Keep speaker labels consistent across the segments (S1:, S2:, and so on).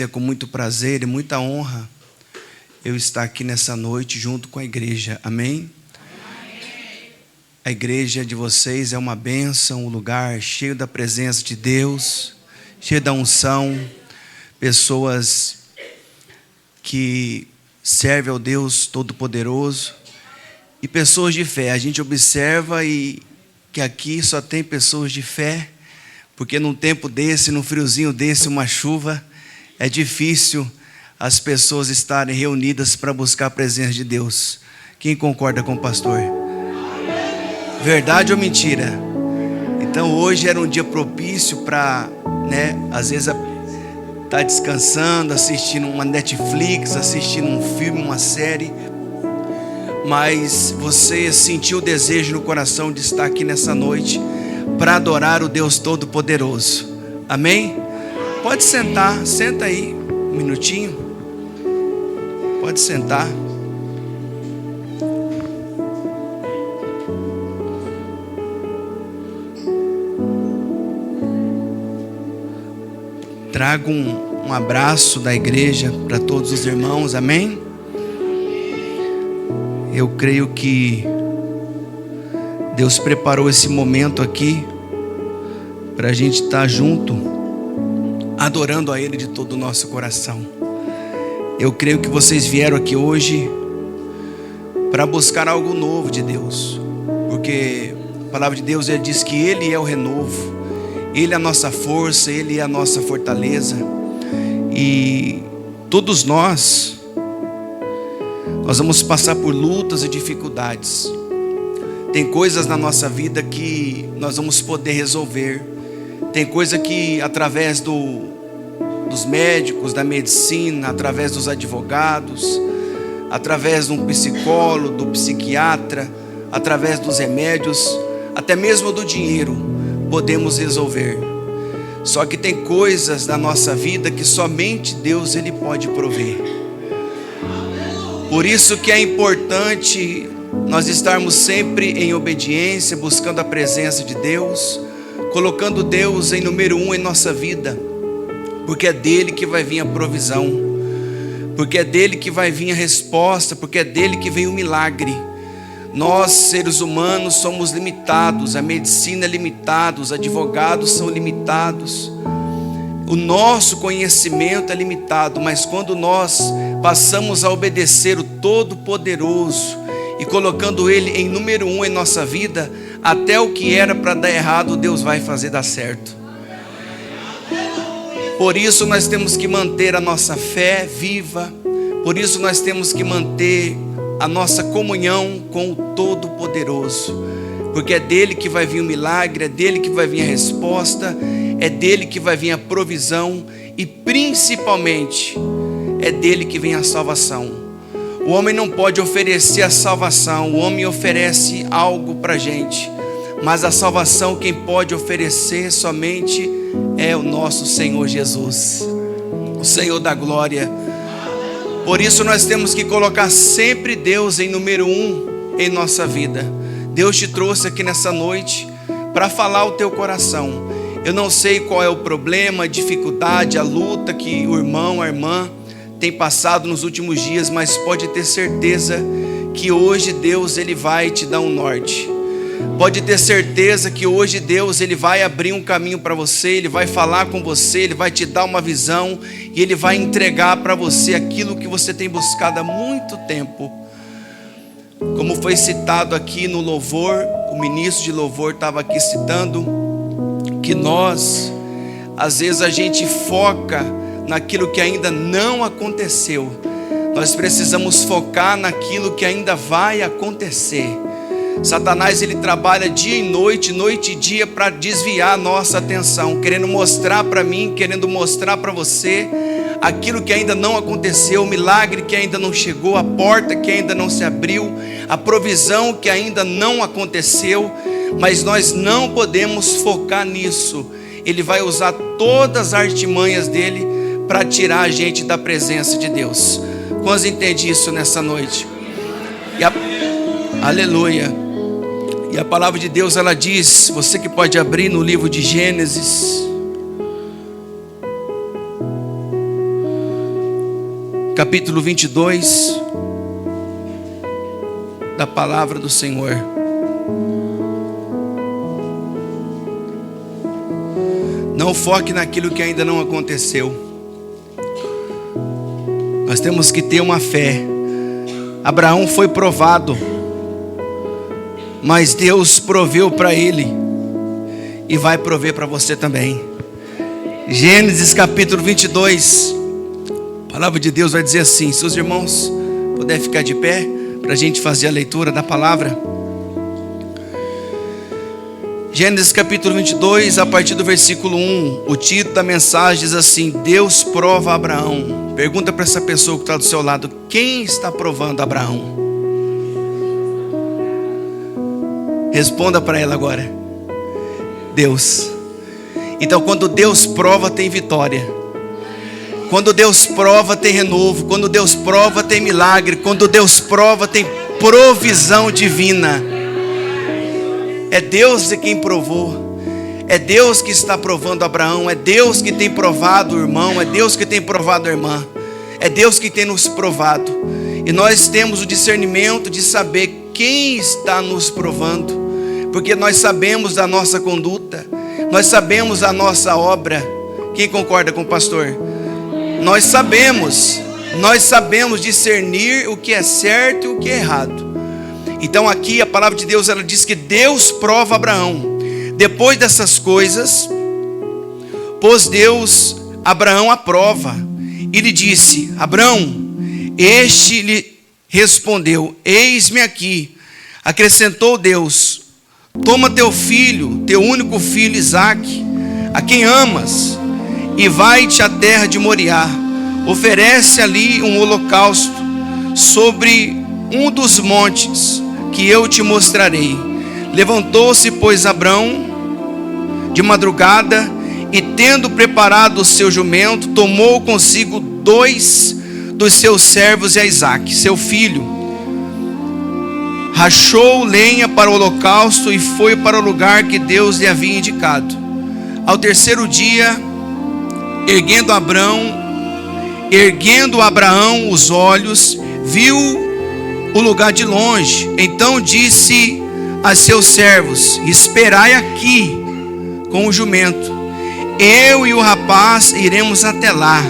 S1: É com muito prazer e muita honra eu estar aqui nessa noite junto com a igreja, amém? A igreja de vocês é uma bênção, um lugar cheio da presença de Deus, cheio da unção, pessoas que servem ao Deus Todo-Poderoso e pessoas de fé. A gente observa que aqui só tem pessoas de fé, porque num tempo desse, num friozinho desse, uma chuva, é difícil as pessoas estarem reunidas para buscar a presença de Deus. Quem concorda com o pastor? Verdade ou mentira? Então hoje era um dia propício para, às vezes estar descansando, assistindo uma Netflix, assistindo um filme, uma série, mas você sentiu o desejo no coração de estar aqui nessa noite para adorar o Deus Todo-Poderoso, amém? Pode sentar, senta aí um minutinho, pode sentar. Trago um abraço da igreja para todos os irmãos, amém? Eu creio que Deus preparou esse momento aqui para a gente estar junto, adorando a Ele de todo o nosso coração. Eu creio que vocês vieram aqui hoje para buscar algo novo de Deus, porque a palavra de Deus diz que Ele é o renovo, Ele é a nossa força, Ele é a nossa fortaleza. E todos nós vamos passar por lutas e dificuldades. Tem coisas na nossa vida que nós vamos poder resolver. Tem coisa que através dos médicos, da medicina, através dos advogados, através de um psicólogo, do psiquiatra, através dos remédios, até mesmo do dinheiro, podemos resolver. Só que tem coisas na nossa vida que somente Deus Ele pode prover. Por isso que é importante nós estarmos sempre em obediência, buscando a presença de Deus, colocando Deus em número 1 em nossa vida, porque é dele que vai vir a provisão, porque é dele que vai vir a resposta, porque é dele que vem o milagre. Nós, seres humanos, somos limitados, a medicina é limitada, os advogados são limitados, o nosso conhecimento é limitado, mas quando nós passamos a obedecer o Todo-Poderoso e colocando Ele em número 1 em nossa vida, até o que era para dar errado, Deus vai fazer dar certo. Por isso nós temos que manter a nossa fé viva, por isso nós temos que manter a nossa comunhão com o Todo-Poderoso, porque é dele que vai vir o milagre, é dele que vai vir a resposta, é dele que vai vir a provisão e principalmente é dele que vem a salvação. O homem não pode oferecer a salvação, o homem oferece algo para a gente, mas a salvação quem pode oferecer somente é o nosso Senhor Jesus, o Senhor da glória. Por isso nós temos que colocar sempre Deus em número 1 em nossa vida. Deus te trouxe aqui nessa noite para falar o teu coração. Eu não sei qual é o problema, a dificuldade, a luta que o irmão, a irmã tem passado nos últimos dias, mas pode ter certeza que hoje Deus Ele vai te dar um norte. Pode ter certeza que hoje Deus Ele vai abrir um caminho para você, Ele vai falar com você, Ele vai te dar uma visão e Ele vai entregar para você aquilo que você tem buscado há muito tempo. Como foi citado aqui no louvor, o ministro de louvor estava aqui citando que nós, às vezes a gente foca naquilo que ainda não aconteceu. Nós precisamos focar naquilo que ainda vai acontecer. Satanás ele trabalha dia e noite, noite e dia para desviar a nossa atenção, querendo mostrar para mim, querendo mostrar para você aquilo que ainda não aconteceu, o milagre que ainda não chegou, a porta que ainda não se abriu, a provisão que ainda não aconteceu, mas nós não podemos focar nisso. Ele vai usar todas as artimanhas dele para tirar a gente da presença de Deus. Quantos entendem isso nessa noite? Aleluia. E a palavra de Deus ela diz, você que pode abrir no livro de Gênesis, capítulo 22 da palavra do Senhor. Não foque naquilo que ainda não aconteceu. Nós temos que ter uma fé. Abraão foi provado, mas Deus proveu para ele e vai prover para você também. Gênesis capítulo 22, a palavra de Deus vai dizer assim: se os irmãos puderem ficar de pé para a gente fazer a leitura da palavra. Gênesis capítulo 22, a partir do versículo 1, o título da mensagem diz assim: Deus prova Abraão. Pergunta para essa pessoa que está do seu lado: quem está provando Abraão? Responda para ela agora: Deus. Então, quando Deus prova, tem vitória. Quando Deus prova, tem renovo. Quando Deus prova, tem milagre. Quando Deus prova, tem provisão divina. É Deus de quem provou. É Deus que está provando Abraão. É Deus que tem provado o irmão. É Deus que tem provado a irmã. É Deus que tem nos provado. E nós temos o discernimento de saber quem está nos provando, porque nós sabemos da nossa conduta, nós sabemos da nossa obra. Quem concorda com o pastor? Nós sabemos discernir o que é certo e o que é errado. Então aqui a palavra de Deus, ela diz que Deus prova Abraão. Depois dessas coisas, pôs Deus Abraão à prova e lhe disse: Abraão. Este lhe respondeu: eis-me aqui. Acrescentou Deus: toma teu filho, teu único filho Isaque, a quem amas, e vai-te à terra de Moriá. Oferece ali um holocausto sobre um dos montes que eu te mostrarei. Levantou-se, pois, Abraão de madrugada, e tendo preparado o seu jumento, tomou consigo 2 dos seus servos e a Isaque, seu filho. Rachou lenha para o holocausto e foi para o lugar que Deus lhe havia indicado. Ao terceiro dia, erguendo Abraão os olhos, viu o lugar de longe. Então disse a seus servos: esperai aqui com o jumento, eu e o rapaz iremos até lá,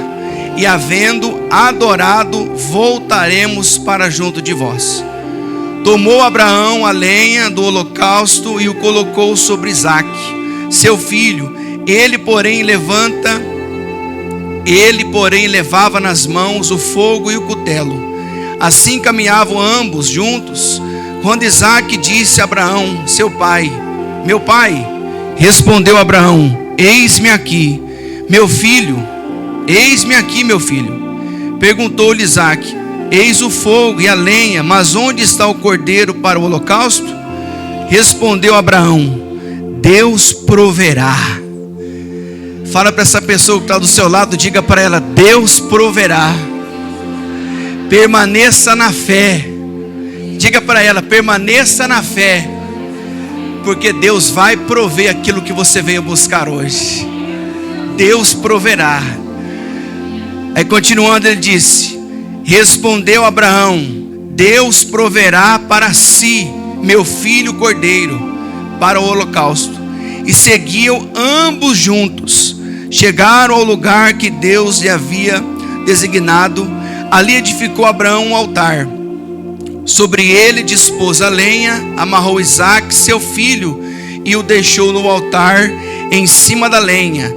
S1: e havendo adorado, voltaremos para junto de vós. Tomou Abraão a lenha do holocausto e o colocou sobre Isaque, seu filho. Ele, porém, levava nas mãos o fogo e o cutelo. Assim caminhavam ambos juntos, quando Isaque disse a Abraão, seu pai: meu pai. Respondeu Abraão: eis-me aqui, meu filho. Eis-me aqui, meu filho. Perguntou-lhe Isaque: eis o fogo e a lenha, mas onde está o cordeiro para o holocausto? Respondeu Abraão: Deus proverá. Fala para essa pessoa que está do seu lado, diga para ela: Deus proverá. Permaneça na fé. Diga para ela: permaneça na fé, porque Deus vai prover aquilo que você veio buscar hoje. Deus proverá. Aí continuando ele disse: respondeu Abraão: Deus proverá para si meu filho cordeiro para o holocausto. E seguiam ambos juntos. Chegaram ao lugar que Deus lhe havia designado. Ali edificou Abraão um altar. Sobre ele dispôs a lenha, amarrou Isaque, seu filho, e o deixou no altar em cima da lenha.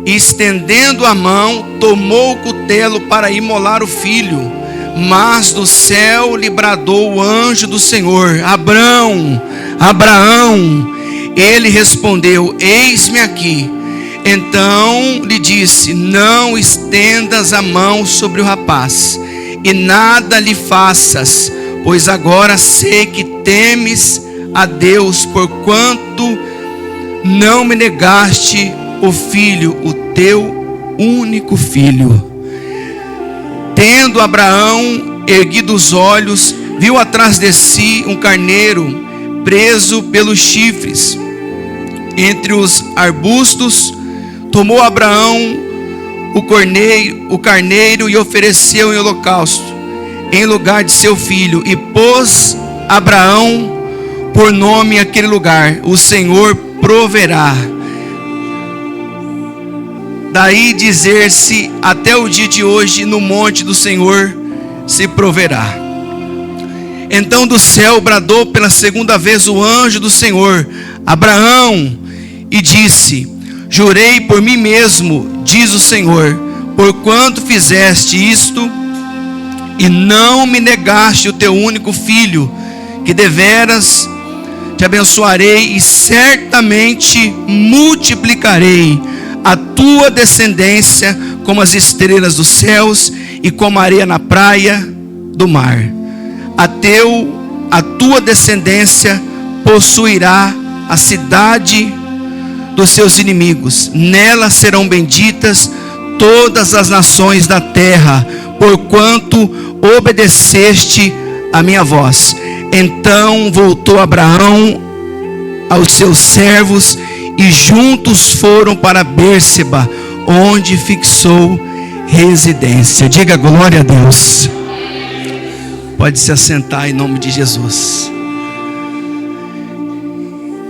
S1: E estendendo a mão, tomou o cutelo para imolar o filho. Mas do céu lhe bradou o anjo do Senhor: Abraão, Abraão. Ele respondeu: eis-me aqui. Então lhe disse: não estendas a mão sobre o rapaz, e nada lhe faças, pois agora sei que temes a Deus, porquanto não me negaste o filho, o teu único filho. Tendo Abraão erguido os olhos, viu atrás de si um carneiro preso pelos chifres entre os arbustos. Tomou Abraão o carneiro e ofereceu em holocausto, em lugar de seu filho, e pôs Abraão por nome aquele lugar: o Senhor proverá. Daí dizer-se até o dia de hoje: no monte do Senhor se proverá. Então do céu bradou pela segunda vez o anjo do Senhor: Abraão, e disse: jurei por mim mesmo, diz o Senhor, porquanto fizeste isto e não me negaste o teu único filho, que deveras te abençoarei e certamente multiplicarei a tua descendência como as estrelas dos céus e como a areia na praia do mar. A tua descendência possuirá a cidade dos seus inimigos. Nela serão benditas todas as nações da terra, porquanto obedeceste a minha voz. Então voltou Abraão aos seus servos e juntos foram para Bérseba, onde fixou residência. Diga glória a Deus. Pode se assentar em nome de Jesus.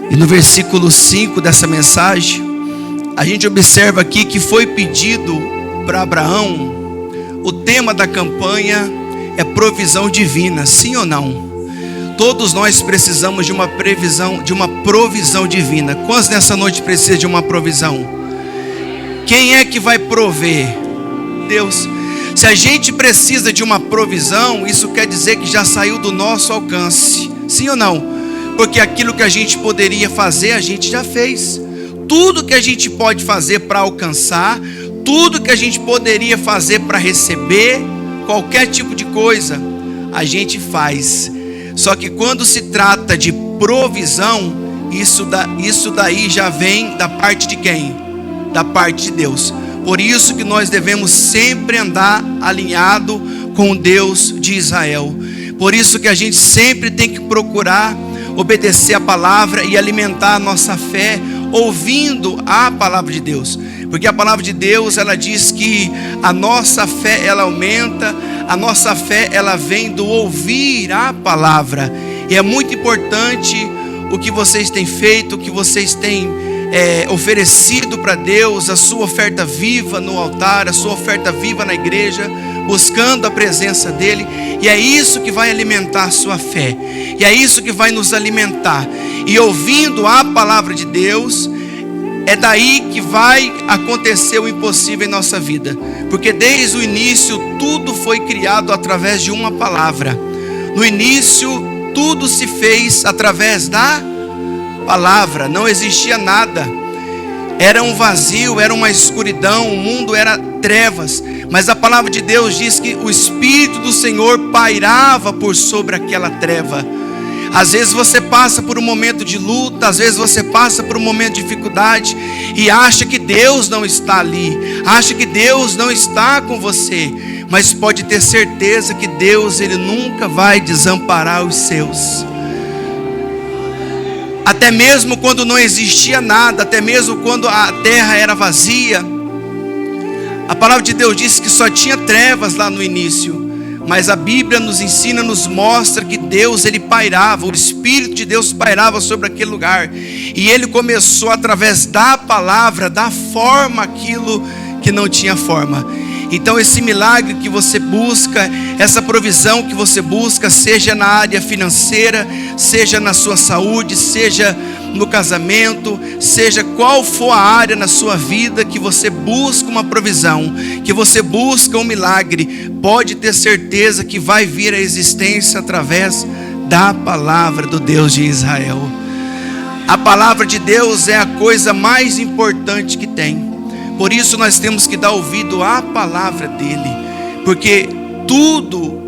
S1: E no versículo 5 dessa mensagem, a gente observa aqui que foi pedido para Abraão. O tema da campanha é provisão divina, sim ou não? Todos nós precisamos de uma provisão divina. Quantos nessa noite precisam de uma provisão? Quem é que vai prover? Deus. Se a gente precisa de uma provisão, isso quer dizer que já saiu do nosso alcance, sim ou não? Porque aquilo que a gente poderia fazer, a gente já fez. Tudo que a gente pode fazer para alcançar, tudo que a gente poderia fazer para receber, qualquer tipo de coisa, a gente faz. Só que quando se trata de provisão, isso daí já vem da parte de quem? Da parte de Deus. Por isso que nós devemos sempre andar alinhado com o Deus de Israel. Por isso que a gente sempre tem que procurar obedecer a palavra e alimentar a nossa fé ouvindo a palavra de Deus. Porque a palavra de Deus, ela diz que a nossa fé, ela aumenta, a nossa fé, ela vem do ouvir a palavra. E é muito importante o que vocês têm feito, o que vocês têm oferecido para Deus, a sua oferta viva no altar, a sua oferta viva na igreja, buscando a presença dEle. E é isso que vai alimentar a sua fé, e é isso que vai nos alimentar. E ouvindo a palavra de Deus, é daí que vai acontecer o impossível em nossa vida. Porque desde o início tudo foi criado através de uma palavra. No início tudo se fez através da palavra. Não existia nada. Era um vazio, era uma escuridão, o mundo era trevas. Mas a palavra de Deus diz que o Espírito do Senhor pairava por sobre aquela treva. Às vezes você passa por um momento de luta, às vezes você passa por um momento de dificuldade e acha que Deus não está ali, acha que Deus não está com você, mas pode ter certeza que Deus, Ele nunca vai desamparar os seus. Até mesmo quando não existia nada, até mesmo quando a terra era vazia, a palavra de Deus diz que só tinha trevas lá no início. Mas a Bíblia nos ensina, nos mostra que Deus, Ele pairava, o Espírito de Deus pairava sobre aquele lugar. E Ele começou através da palavra, dar forma àquilo que não tinha forma. Então esse milagre que você busca, essa provisão que você busca, seja na área financeira, seja na sua saúde, seja no casamento, seja qual for a área na sua vida que você busca uma provisão, que você busca um milagre, pode ter certeza que vai vir a existência através da palavra do Deus de Israel. A palavra de Deus é a coisa mais importante que tem. Por isso nós temos que dar ouvido à palavra dele, porque tudo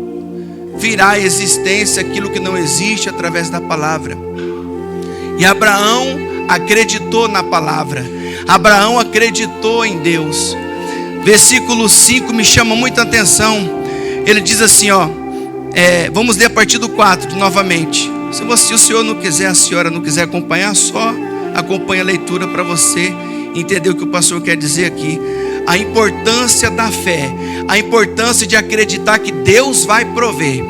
S1: virá à existência, aquilo que não existe, através da palavra. E Abraão acreditou na palavra, Abraão acreditou em Deus. Versículo 5 me chama muita atenção. Ele diz assim, vamos ler a partir do 4 novamente. Se o senhor não quiser, a senhora não quiser acompanhar, só acompanha a leitura para você entender o que o pastor quer dizer aqui. a importância da fé, a importância de acreditar que Deus vai prover.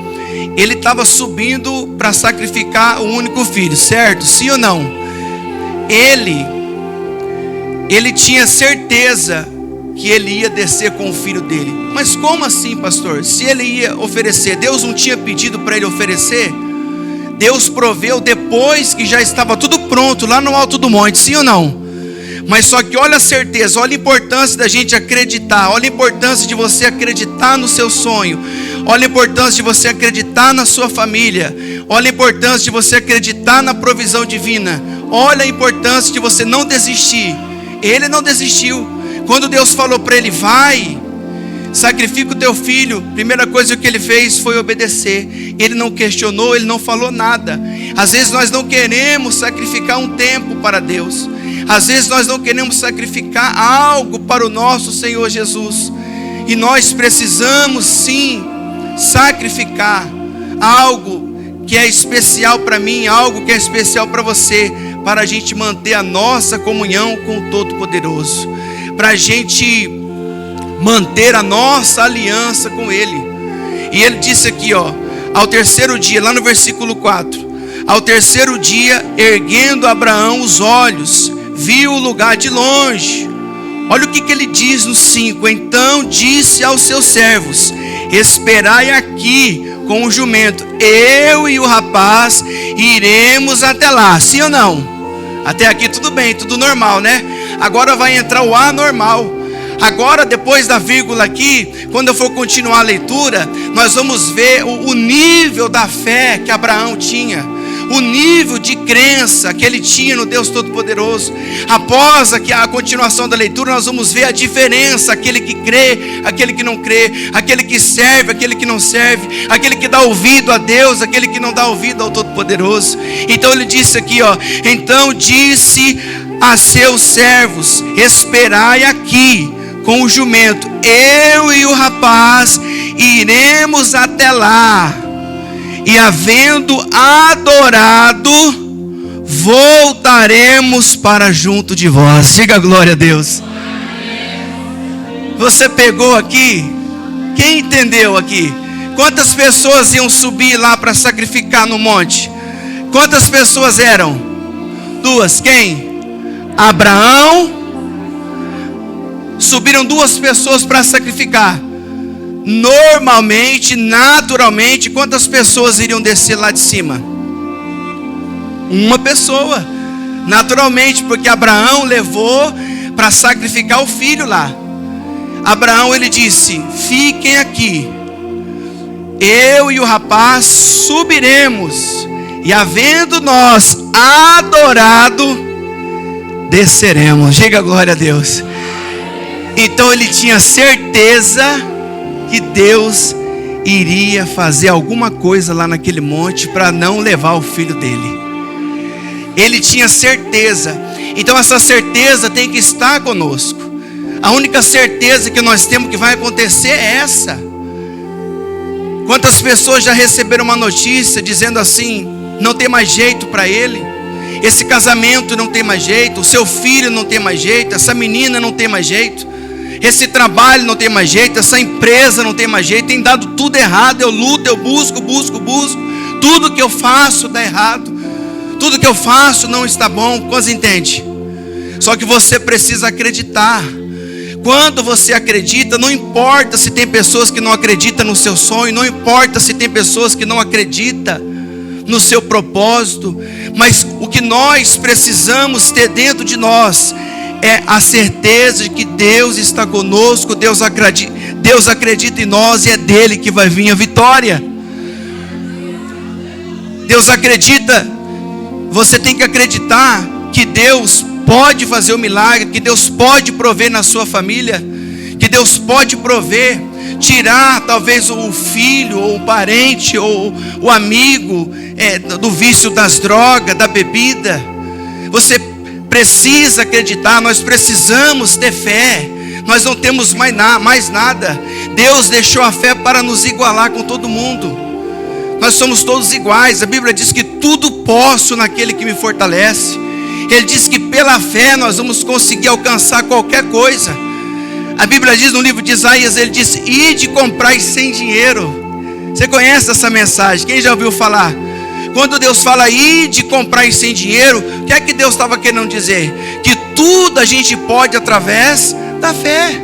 S1: Ele estava subindo para sacrificar o único filho, certo? Sim ou não? Ele tinha certeza que ele ia descer com o filho dele. Mas como assim, pastor? Se ele ia oferecer, Deus não tinha pedido para ele oferecer? Deus proveu depois que já estava tudo pronto lá no alto do monte, sim ou não? Mas só que olha a certeza, olha a importância da gente acreditar, olha a importância de você acreditar no seu sonho, olha a importância de você acreditar na sua família, olha a importância de você acreditar na provisão divina, olha a importância de você não desistir. Ele não desistiu. Quando Deus falou para ele, vai, sacrifica o teu filho, primeira coisa que ele fez foi obedecer. Ele não questionou, ele não falou nada. Às vezes nós não queremos sacrificar um tempo para Deus. Às vezes nós não queremos sacrificar algo para o nosso Senhor Jesus. E nós precisamos sim sacrificar algo que é especial para mim, algo que é especial para você, para a gente manter a nossa comunhão com o Todo-Poderoso, para a gente manter a nossa aliança com Ele. E Ele disse aqui, ao terceiro dia, lá no versículo 4, ao terceiro dia, erguendo Abraão os olhos, viu o lugar de longe. Olha o que ele diz no 5, então disse aos seus servos, esperai aqui com o jumento, eu e o rapaz iremos até lá. Sim ou não? Até aqui tudo bem, tudo normal, né? Agora vai entrar o anormal. Agora, depois da vírgula aqui, quando eu for continuar a leitura, nós vamos ver o nível da fé que Abraão tinha, o nível de crença que ele tinha no Deus Todo-Poderoso. Após a continuação da leitura, nós vamos ver a diferença, aquele que crê, aquele que não crê, aquele que serve, aquele que não serve, aquele que dá ouvido a Deus, aquele que não dá ouvido ao Todo-Poderoso. Então ele disse aqui, então disse a seus servos, esperai aqui com o jumento, eu e o rapaz iremos até lá, e havendo adorado, voltaremos para junto de vós. Diga glória a Deus. Você pegou aqui? Quem entendeu aqui? Quantas pessoas iam subir lá para sacrificar no monte? Quantas pessoas eram? 2. Quem? Abraão. Subiram 2 pessoas para sacrificar. Normalmente, naturalmente, quantas pessoas iriam descer lá de cima? 1 pessoa. Naturalmente, porque Abraão levou para sacrificar o filho lá. Abraão, ele disse, fiquem aqui, eu e o rapaz subiremos, e havendo nós adorado, desceremos. Diga glória a Deus. Então ele tinha certeza que Deus iria fazer alguma coisa lá naquele monte para não levar o filho dele. Ele tinha certeza. Então essa certeza tem que estar conosco. A única certeza que nós temos que vai acontecer é essa. Quantas pessoas já receberam uma notícia dizendo assim, não tem mais jeito para ele, esse casamento não tem mais jeito, o seu filho não tem mais jeito, essa menina não tem mais jeito, esse trabalho não tem mais jeito, essa empresa não tem mais jeito, tem dado tudo errado, eu luto, eu busco, tudo que eu faço dá errado, tudo que eu faço não está bom. Quantos entende? Só que você precisa acreditar. Quando você acredita, não importa se tem pessoas que não acreditam no seu sonho, não importa se tem pessoas que não acreditam no seu propósito, mas o que nós precisamos ter dentro de nós é a certeza de que Deus está conosco, Deus acredita em nós e é dele que vai vir a vitória. Deus acredita, você tem que acreditar que Deus pode fazer o milagre, que Deus pode prover na sua família, que Deus pode prover, tirar talvez o filho, ou o parente, ou o amigo do vício das drogas, da bebida. Você precisa acreditar, nós precisamos ter fé, nós não temos mais nada. Deus deixou a fé para nos igualar com todo mundo. Nós somos todos iguais. A Bíblia diz que tudo posso naquele que me fortalece. Ele diz que pela fé nós vamos conseguir alcançar qualquer coisa. A Bíblia diz no livro de Isaías, ele disse: ide comprar sem dinheiro. Você conhece essa mensagem? Quem já ouviu falar? Quando Deus fala ide comprar sem dinheiro, o que é que Deus estava querendo dizer? Que tudo a gente pode através da fé.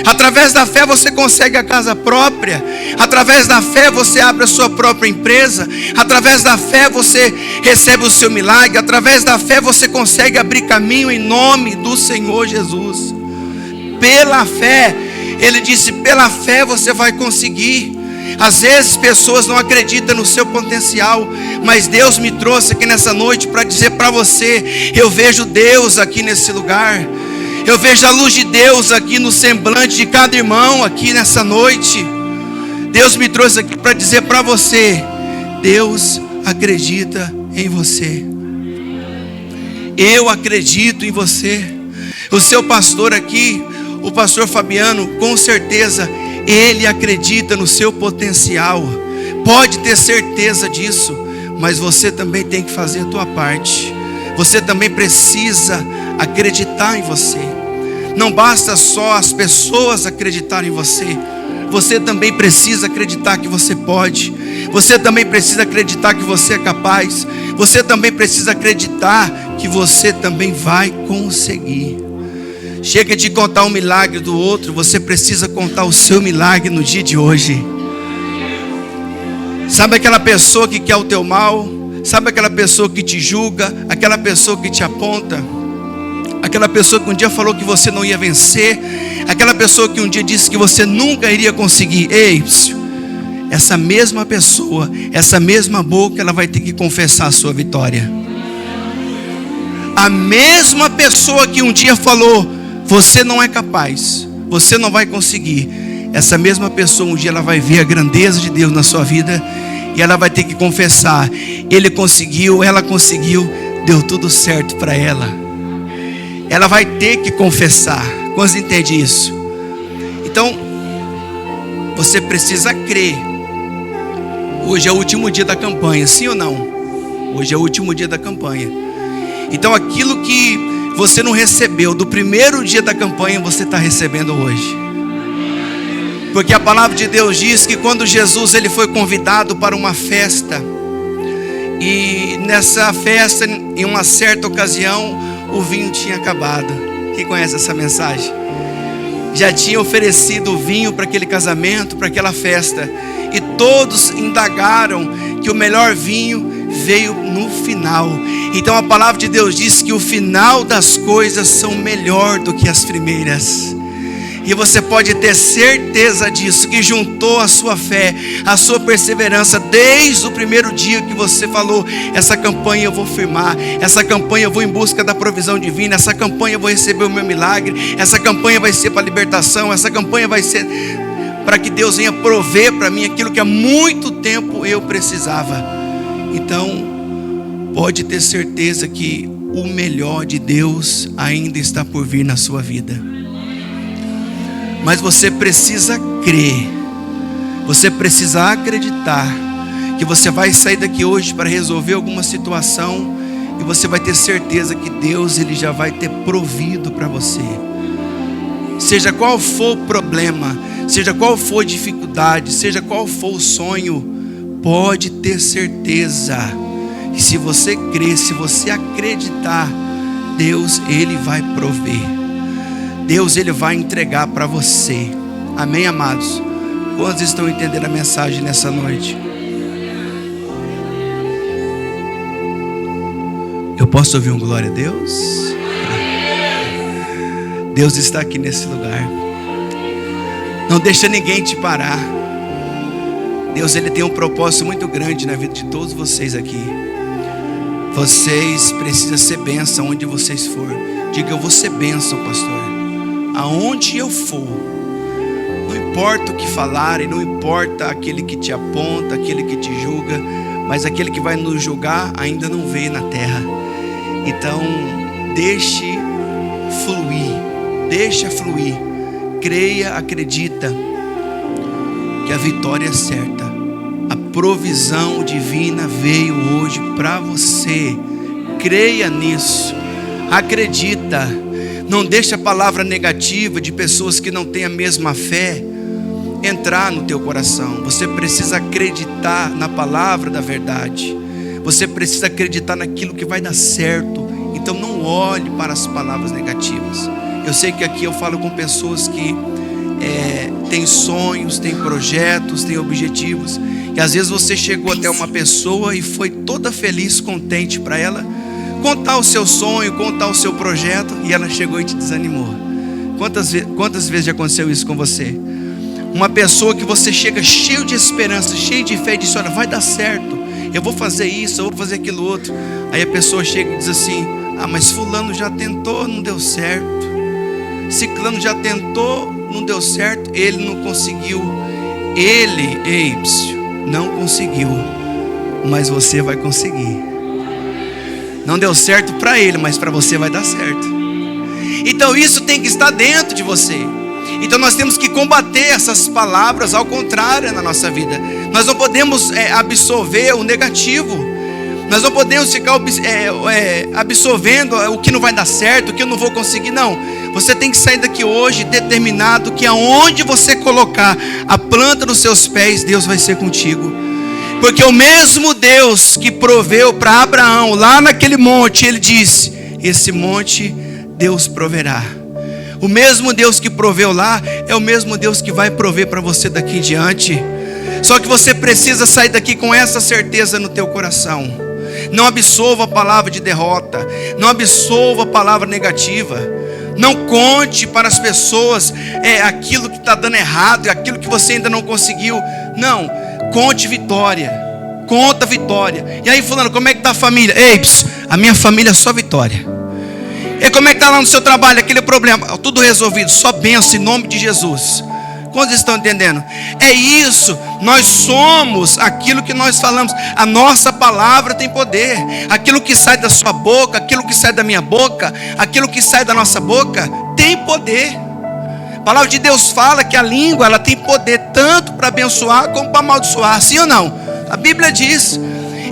S1: Através da fé você consegue a casa própria. Através da fé você abre a sua própria empresa. Através da fé você recebe o seu milagre. Através da fé você consegue abrir caminho em nome do Senhor Jesus. Pela fé, ele disse, pela fé você vai conseguir. Às vezes pessoas não acreditam no seu potencial, mas Deus me trouxe aqui nessa noite para dizer para você: eu vejo Deus aqui nesse lugar. Eu vejo a luz de Deus aqui no semblante de cada irmão aqui nessa noite. Deus me trouxe aqui para dizer para você: Deus acredita em você. Eu acredito em você. O seu pastor aqui, o pastor Fabiano, com certeza ele acredita no seu potencial. Pode ter certeza disso. Mas você também tem que fazer a tua parte. Você também precisa acreditar em você. Não basta só as pessoas acreditarem em você. Você também precisa acreditar que você pode. Você também precisa acreditar que você é capaz. Você também precisa acreditar que você também vai conseguir. Chega de contar o milagre do outro. Você precisa contar o seu milagre no dia de hoje. Sabe aquela pessoa que quer o teu mal? Sabe aquela pessoa que te julga? Aquela pessoa que te aponta? Aquela pessoa que um dia falou que você não ia vencer? Aquela pessoa que um dia disse que você nunca iria conseguir? Ei, essa mesma pessoa, essa mesma boca, ela vai ter que confessar a sua vitória. A mesma pessoa que um dia falou: você não é capaz, você não vai conseguir. Essa mesma pessoa um dia ela vai ver a grandeza de Deus na sua vida e ela vai ter que confessar: ele conseguiu, ela conseguiu, deu tudo certo para ela. Ela vai ter que confessar. Quantos entendem isso? Então, você precisa crer. Hoje é o último dia da campanha, sim ou não? Hoje é o último dia da campanha. Então aquilo que você não recebeu do primeiro dia da campanha, você está recebendo hoje. Porque a palavra de Deus diz que quando Jesus ele foi convidado para uma festa, e nessa festa, em uma certa ocasião, o vinho tinha acabado. Quem conhece essa mensagem? Já tinha oferecido o vinho para aquele casamento, para aquela festa, e todos indagaram que o melhor vinho veio no final. Então a palavra de Deus diz que o final das coisas são melhor do que as primeiras. E você pode ter certeza disso, que juntou a sua fé, a sua perseverança, desde o primeiro dia que você falou: essa campanha eu vou firmar, essa campanha eu vou em busca da provisão divina, essa campanha eu vou receber o meu milagre, essa campanha vai ser para libertação, essa campanha vai ser para que Deus venha prover para mim aquilo que há muito tempo eu precisava. Então, pode ter certeza que o melhor de Deus ainda está por vir na sua vida. Mas você precisa crer, você precisa acreditar que você vai sair daqui hoje para resolver alguma situação, e você vai ter certeza que Deus ele já vai ter provido para você. Seja qual for o problema, seja qual for a dificuldade, seja qual for o sonho, pode ter certeza que se você crer, se você acreditar, Deus ele vai prover. Deus ele vai entregar para você. Amém, amados? Quantos estão entendendo a mensagem nessa noite? Eu posso ouvir um glória a Deus? Deus está aqui nesse lugar. Não deixa ninguém te parar. Deus ele tem um propósito muito grande na vida de todos vocês aqui. Vocês precisam ser bênção onde vocês for. Diga: eu vou ser bênção, pastor. Aonde eu for, não importa o que falarem, não importa aquele que te aponta, aquele que te julga, mas aquele que vai nos julgar ainda não veio na terra. Então, deixa fluir, creia, acredita que a vitória é certa. A provisão divina veio hoje para você. Creia nisso, acredita. Não deixe a palavra negativa de pessoas que não têm a mesma fé entrar no teu coração. Você precisa acreditar na palavra da verdade. Você precisa acreditar naquilo que vai dar certo. Então não olhe para as palavras negativas. Eu sei que aqui eu falo com pessoas que têm sonhos, têm projetos, têm objetivos. E às vezes você chegou até uma pessoa e foi toda feliz, contente para ela contar o seu sonho, contar o seu projeto, e ela chegou e te desanimou. Quantas vezes já aconteceu isso com você? Uma pessoa que você chega cheio de esperança, cheio de fé, e diz: olha, vai dar certo, eu vou fazer isso, eu vou fazer aquilo outro. Aí a pessoa chega e diz assim: ah, mas fulano já tentou, não deu certo. Ciclano já tentou, não deu certo. Ele não conseguiu. Não conseguiu, mas você vai conseguir. Não deu certo para ele, mas para você vai dar certo. Então isso tem que estar dentro de você. Então nós temos que combater essas palavras ao contrário na nossa vida. Nós não podemos absorver o negativo. Nós não podemos ficar absorvendo o que não vai dar certo, o que eu não vou conseguir. Não, você tem que sair daqui hoje determinado que aonde você colocar a planta dos seus pés, Deus vai ser contigo. Porque o mesmo Deus que proveu para Abraão lá naquele monte, ele disse: esse monte Deus proverá. O mesmo Deus que proveu lá é o mesmo Deus que vai prover para você daqui em diante. Só que você precisa sair daqui com essa certeza no teu coração. Não absorva a palavra de derrota, não absorva a palavra negativa. Não conte para as pessoas aquilo que está dando errado, aquilo que você ainda não conseguiu. Não, conte vitória, conta vitória. E aí fulano, como é que está a família? A minha família é só vitória. E como é que está lá no seu trabalho, aquele problema? Tudo resolvido, só bênção em nome de Jesus. Quantos estão entendendo? É isso, nós somos aquilo que nós falamos. A nossa palavra tem poder. Aquilo que sai da sua boca, aquilo que sai da minha boca, aquilo que sai da nossa boca tem poder. A palavra de Deus fala que a língua, ela tem poder tanto para abençoar como para amaldiçoar. Sim ou não? A Bíblia diz.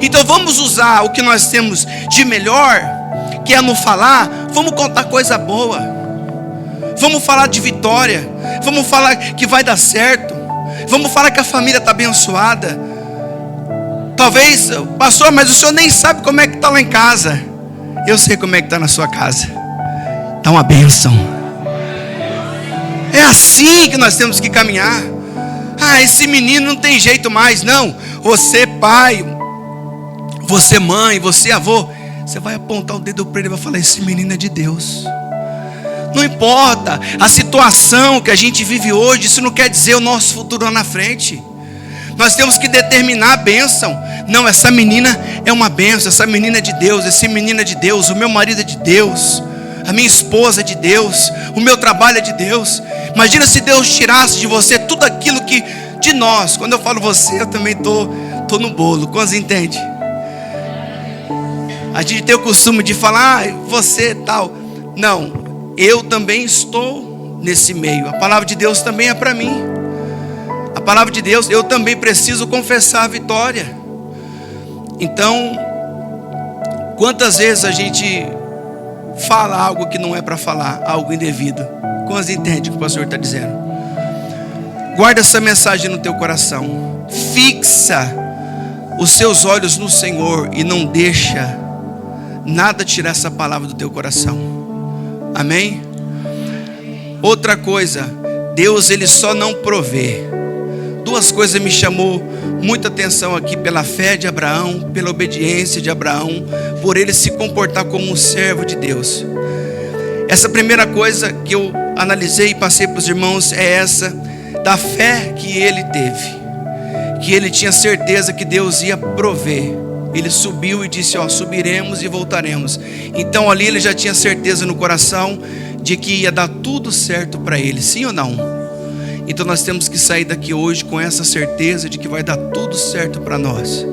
S1: Então vamos usar o que nós temos de melhor, que é no falar. Vamos contar coisa boa. Vamos falar de vitória. Vamos falar que vai dar certo. Vamos falar que a família está abençoada. Talvez, pastor, mas o senhor nem sabe como é que está lá em casa. Eu sei como é que está na sua casa. Está uma bênção. É assim que nós temos que caminhar. Ah, esse menino não tem jeito mais. Não, você pai, você mãe, você avô, você vai apontar o dedo para ele e vai falar: esse menino é de Deus. Não importa a situação que a gente vive hoje, isso não quer dizer o nosso futuro lá na frente. Nós temos que determinar a bênção. Não, essa menina é uma bênção, essa menina é de Deus, esse menino é de Deus, o meu marido é de Deus, a minha esposa é de Deus, o meu trabalho é de Deus. Imagina se Deus tirasse de você tudo aquilo que de nós. Quando eu falo você, eu também tô no bolo. Quantos entende? A gente tem o costume de falar: você tal. Não. Eu também estou nesse meio. A palavra de Deus também é para mim. A palavra de Deus, eu também preciso confessar a vitória. Então, quantas vezes a gente fala algo que não é para falar, algo indevido? Quantos entendem o que o pastor está dizendo? Guarda essa mensagem no teu coração. Fixa os seus olhos no Senhor e não deixa nada tirar essa palavra do teu coração. Amém? Outra coisa, Deus ele só não provê. Duas coisas me chamou muita atenção aqui: pela fé de Abraão, pela obediência de Abraão, por ele se comportar como um servo de Deus. Essa primeira coisa que eu analisei e passei para os irmãos é essa, da fé que ele teve, que ele tinha certeza que Deus ia prover. Ele subiu e disse: subiremos e voltaremos. Então ali ele já tinha certeza no coração de que ia dar tudo certo para ele. Sim ou não? Então nós temos que sair daqui hoje com essa certeza de que vai dar tudo certo para nós.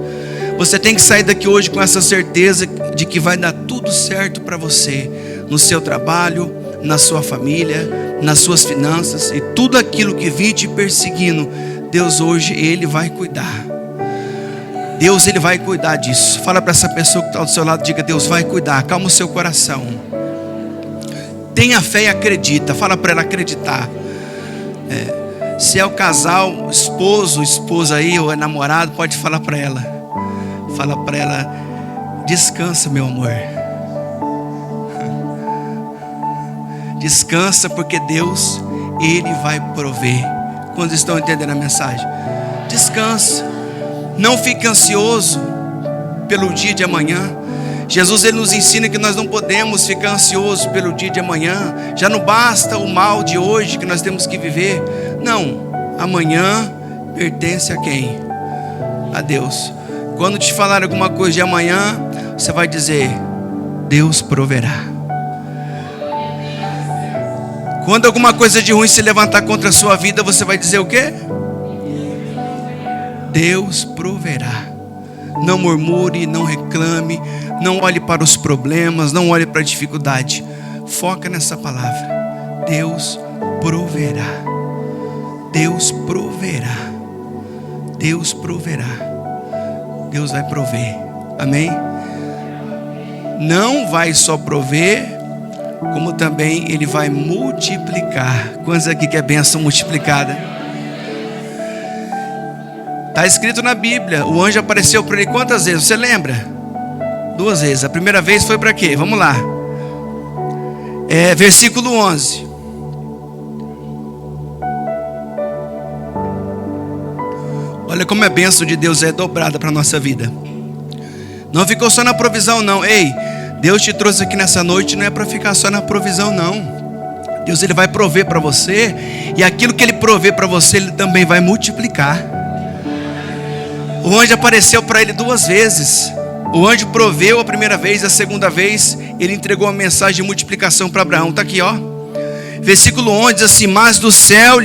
S1: Você tem que sair daqui hoje com essa certeza de que vai dar tudo certo para você, no seu trabalho, na sua família, nas suas finanças, e tudo aquilo que vir te perseguindo, Deus hoje ele vai cuidar. Deus ele vai cuidar disso. Fala para essa pessoa que está do seu lado, diga: Deus vai cuidar. Calma o seu coração. Tenha fé e acredita. Fala para ela acreditar. Se é o casal, esposo, esposa aí, ou é namorado, pode falar para ela. Fala para ela: descansa, meu amor. Descansa, porque Deus, Ele vai prover. Quando estão entendendo a mensagem? Descansa. Não fique ansioso pelo dia de amanhã. Jesus, Ele nos ensina que nós não podemos ficar ansiosos pelo dia de amanhã. Já não basta o mal de hoje que nós temos que viver. Não, amanhã pertence a quem? A Deus. Quando te falar alguma coisa de amanhã, você vai dizer: Deus proverá. Quando alguma coisa de ruim se levantar contra a sua vida, você vai dizer o quê? Deus proverá. Não murmure, não reclame, não olhe para os problemas, não olhe para a dificuldade. Foca nessa palavra: Deus proverá. Deus proverá. Deus proverá. Deus vai prover. Amém? Não vai só prover, como também Ele vai multiplicar. Quantos aqui quer bênção multiplicada? Está escrito na Bíblia, o anjo apareceu para ele quantas vezes? Você lembra? 2 vezes. A primeira vez foi para quê? Vamos lá. Versículo 11. Olha como a bênção de Deus é dobrada para a nossa vida. Não ficou só na provisão não. Ei, Deus te trouxe aqui nessa noite, não é para ficar só na provisão não. Deus, Ele vai prover para você. E aquilo que Ele prover para você, Ele também vai multiplicar. O anjo apareceu para ele 2 vezes. O anjo proveu a primeira vez, a segunda vez ele entregou a mensagem de multiplicação para Abraão. Está aqui, ó. Versículo 11 diz assim: Mas do céu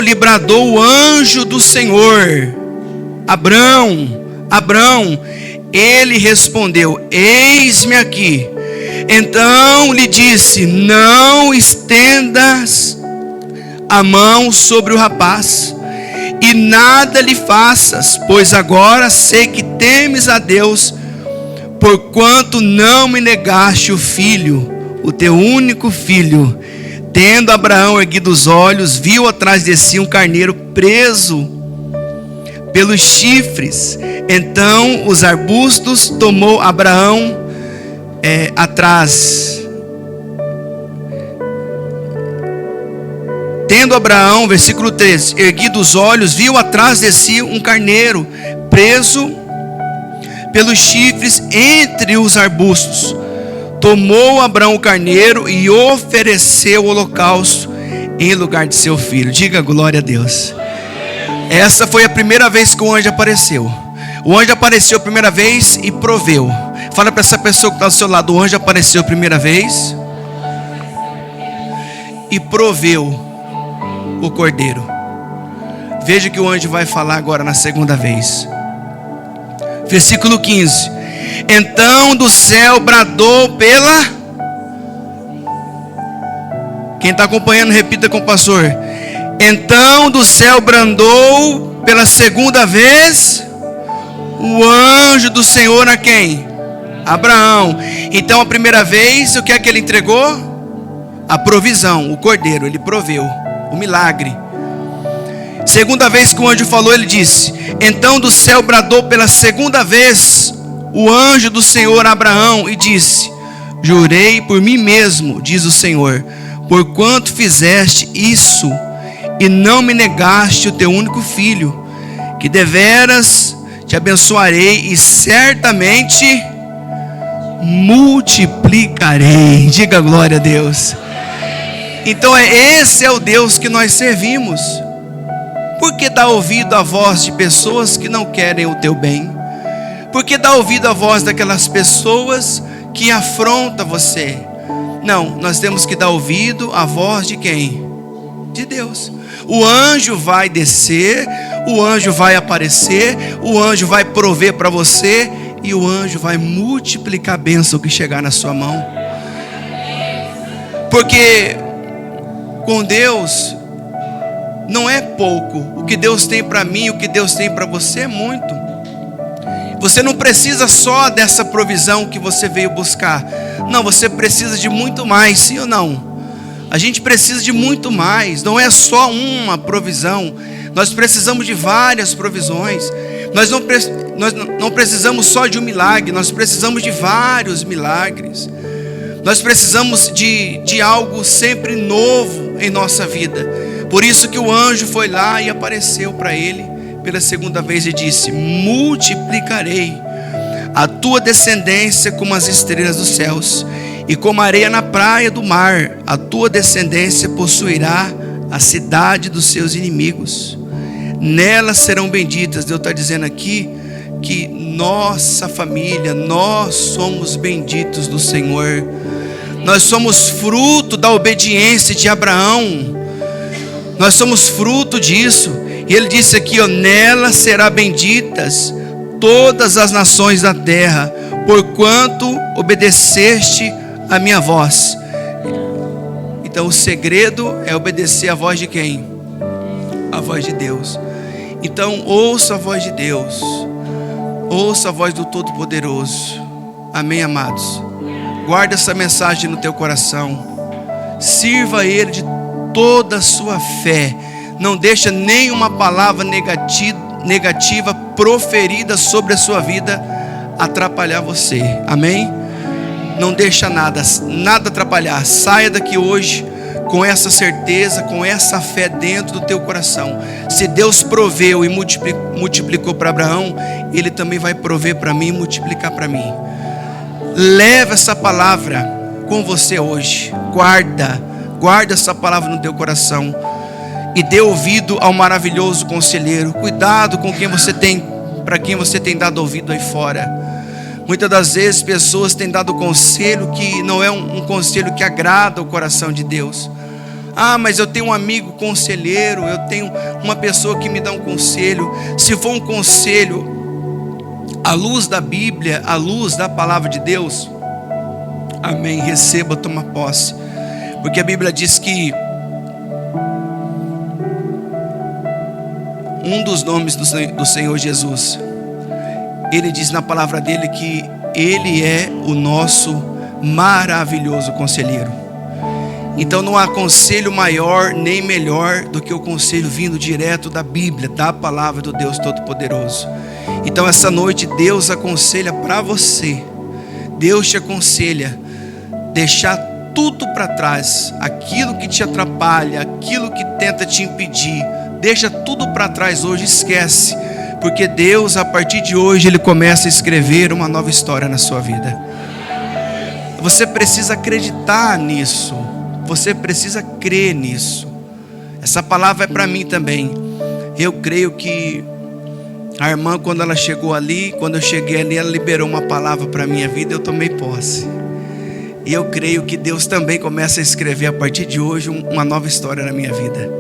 S1: lhe bradou o anjo do Senhor: Abrão. Ele respondeu: Eis-me aqui. Então lhe disse: Não estendas a mão sobre o rapaz, e nada lhe faças, pois agora sei que temes a Deus, porquanto não me negaste o filho, o teu único filho. Tendo Abraão erguido os olhos, viu atrás de si um carneiro preso pelos chifres. Então os arbustos tomou Abraão atrás. Tendo Abraão, versículo 13, erguido os olhos, viu atrás de si um carneiro preso pelos chifres entre os arbustos. Tomou Abraão o carneiro e ofereceu o holocausto em lugar de seu filho. Diga glória a Deus. Essa foi a primeira vez que o anjo apareceu. O anjo apareceu a primeira vez e proveu. Fala para essa pessoa que está do seu lado: o anjo apareceu a primeira vez e proveu o cordeiro. Veja que o anjo vai falar agora na segunda vez. Versículo 15. Então do céu bradou pela... Quem está acompanhando, repita com o pastor. Então do céu bradou pela segunda vez o anjo do Senhor a quem? Abraão. Então a primeira vez, o que é que ele entregou? A provisão, o cordeiro. Ele proveu o milagre. Segunda vez que o anjo falou, ele disse: então do céu bradou pela segunda vez o anjo do Senhor a Abraão e disse: jurei por mim mesmo, diz o Senhor, porquanto fizeste isso e não me negaste o teu único filho, que deveras te abençoarei e certamente multiplicarei. Diga glória a Deus. Então esse é o Deus que nós servimos. Por que dá ouvido à voz de pessoas que não querem o teu bem? Por que dá ouvido à voz daquelas pessoas que afrontam você? Não, nós temos que dar ouvido à voz de quem? De Deus. O anjo vai descer, o anjo vai aparecer, o anjo vai prover para você e o anjo vai multiplicar a bênção que chegar na sua mão. Porque com Deus não é pouco. O que Deus tem para mim, o que Deus tem para você é muito. Você não precisa só dessa provisão que você veio buscar. Não, você precisa de muito mais, sim ou não? A gente precisa de muito mais. Não é só uma provisão. Nós precisamos de várias provisões. Nós não precisamos só de um milagre. Nós precisamos de vários milagres. Nós precisamos de algo sempre novo em nossa vida. Por isso que o anjo foi lá e apareceu para ele pela segunda vez e disse: multiplicarei a tua descendência como as estrelas dos céus e como a areia na praia do mar. A tua descendência possuirá a cidade dos seus inimigos. Nelas serão benditas. Deus está dizendo aqui que nossa família, nós somos benditos do Senhor. Nós somos fruto da obediência de Abraão. Nós somos fruto disso. E ele disse aqui, ó, nelas serão benditas todas as nações da terra, porquanto obedeceste a minha voz. Então o segredo é obedecer a voz de quem? A voz de Deus. Então ouça a voz de Deus. Ouça a voz do Todo-Poderoso. Amém, amados? Guarda essa mensagem no teu coração. Sirva a Ele de toda a sua fé. Não deixa nenhuma palavra negativa proferida sobre a sua vida atrapalhar você. Amém? Não deixa nada atrapalhar. Saia daqui hoje com essa certeza, com essa fé dentro do teu coração. Se Deus proveu e multiplicou para Abraão, Ele também vai prover para mim e multiplicar para mim. Leva essa palavra com você hoje. Guarda essa palavra no teu coração. E dê ouvido ao maravilhoso conselheiro. Cuidado com quem você tem, para quem você tem dado ouvido aí fora. Muitas das vezes pessoas têm dado conselho que não é um conselho que agrada o coração de Deus. Ah, mas eu tenho um amigo conselheiro, eu tenho uma pessoa que me dá um conselho. Se for um conselho à luz da Bíblia, à luz da palavra de Deus, amém, receba, toma posse. Porque a Bíblia diz que um dos nomes do Senhor Jesus, Ele diz na palavra dele que Ele é o nosso maravilhoso conselheiro. Então não há conselho maior nem melhor do que o conselho vindo direto da Bíblia, da palavra do Deus Todo-Poderoso. Então essa noite Deus aconselha para você, Deus te aconselha deixar tudo para trás, aquilo que te atrapalha, aquilo que tenta te impedir. Deixa tudo para trás hoje, esquece. Porque Deus, a partir de hoje, Ele começa a escrever uma nova história na sua vida. Você precisa acreditar nisso. Você precisa crer nisso. Essa palavra é para mim também. Eu creio que a irmã, quando ela chegou ali, quando eu cheguei ali, ela liberou uma palavra para a minha vida, eu tomei posse. E eu creio que Deus também começa a escrever a partir de hoje uma nova história na minha vida.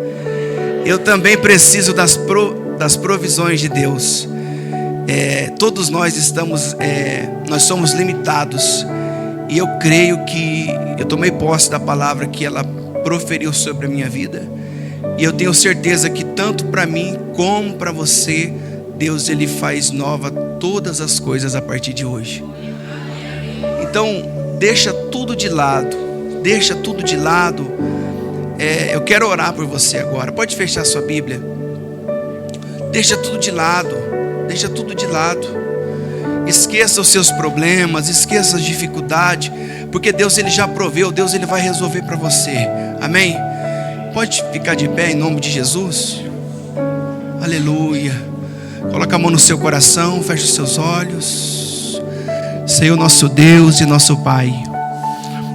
S1: Eu também preciso das provisões de Deus. Todos nós nós somos limitados. E eu creio que eu tomei posse da palavra que ela proferiu sobre a minha vida. E eu tenho certeza que tanto para mim como para você, Deus Ele faz nova todas as coisas a partir de hoje. Então deixa tudo de lado. Deixa tudo de lado. Eu quero orar por você agora. Pode fechar sua Bíblia. Deixa tudo de lado. Deixa tudo de lado. Esqueça os seus problemas. Esqueça as dificuldades. Porque Deus Ele já proveu. Deus Ele vai resolver para você. Amém? Pode ficar de pé em nome de Jesus. Aleluia. Coloca a mão no seu coração. Feche os seus olhos. Senhor nosso Deus e nosso Pai,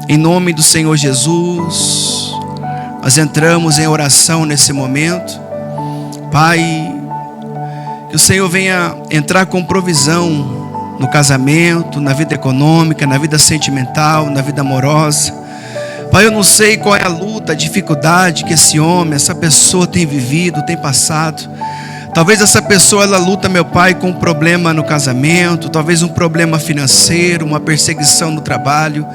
S1: em nome do Senhor Jesus, nós entramos em oração nesse momento. Pai, que o Senhor venha entrar com provisão no casamento, na vida econômica, na vida sentimental, na vida amorosa. Pai, eu não sei qual é a luta, a dificuldade que esse homem, essa pessoa tem vivido, tem passado. Talvez essa pessoa ela luta, meu Pai, com um problema no casamento, talvez um problema financeiro, uma perseguição no trabalho.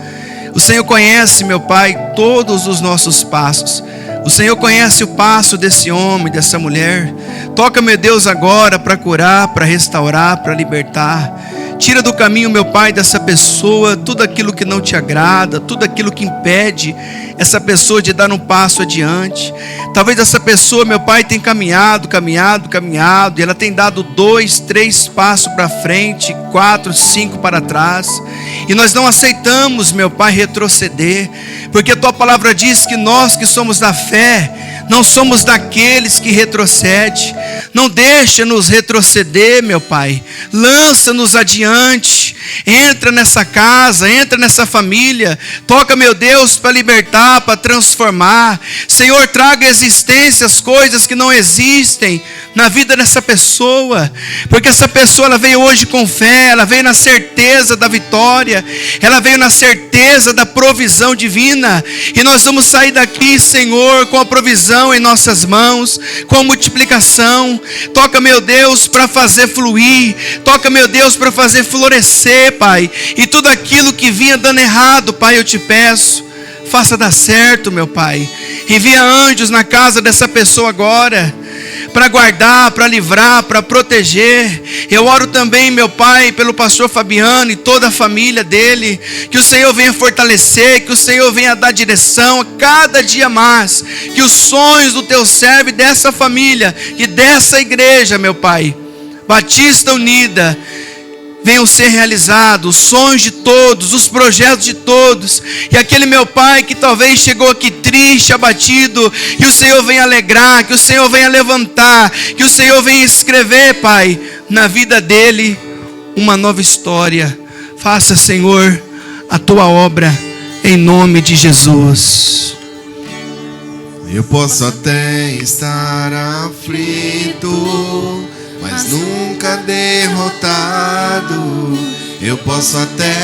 S1: O Senhor conhece, meu Pai, todos os nossos passos. O Senhor conhece o passo desse homem, dessa mulher. Toca, meu Deus, agora para curar, para restaurar, para libertar. Tira do caminho, meu Pai, dessa pessoa tudo aquilo que não te agrada, tudo aquilo que impede essa pessoa de dar um passo adiante. Talvez essa pessoa, meu Pai, tenha caminhado, e ela tem dado 2, 3 passos para frente, 4, 5 para trás, e nós não aceitamos, meu Pai, retroceder, porque a tua palavra diz que nós que somos da fé, não somos daqueles que retrocedem. Não deixa-nos retroceder, meu Pai. Lança-nos adiante. Entra nessa casa, entra nessa família. Toca, meu Deus, para libertar, para transformar. Senhor, traga à existência as coisas que não existem na vida dessa pessoa. Porque essa pessoa, ela veio hoje com fé, ela veio na certeza da vitória, ela veio na certeza da provisão divina. E nós vamos sair daqui, Senhor, com a provisão em nossas mãos, com a multiplicação. Toca, meu Deus, para fazer fluir. Toca, meu Deus, para fazer florescer, Pai. E tudo aquilo que vinha dando errado, Pai, eu te peço, faça dar certo, meu Pai. Envia anjos na casa dessa pessoa agora, para guardar, para livrar, para proteger. Eu oro também, meu Pai, pelo pastor Fabiano e toda a família dele, que o Senhor venha fortalecer, que o Senhor venha dar direção a cada dia mais, que os sonhos do teu servo e dessa família e dessa igreja, meu Pai, Batista Unida, venham ser realizados, os sonhos de todos, os projetos de todos. E aquele meu Pai que talvez chegou aqui triste, abatido, que o Senhor venha alegrar, que o Senhor venha levantar, que o Senhor venha escrever, Pai, na vida dele uma nova história. Faça, Senhor, a tua obra em nome de Jesus.
S2: Eu posso até estar aflito, mas nunca derrotado. Eu posso até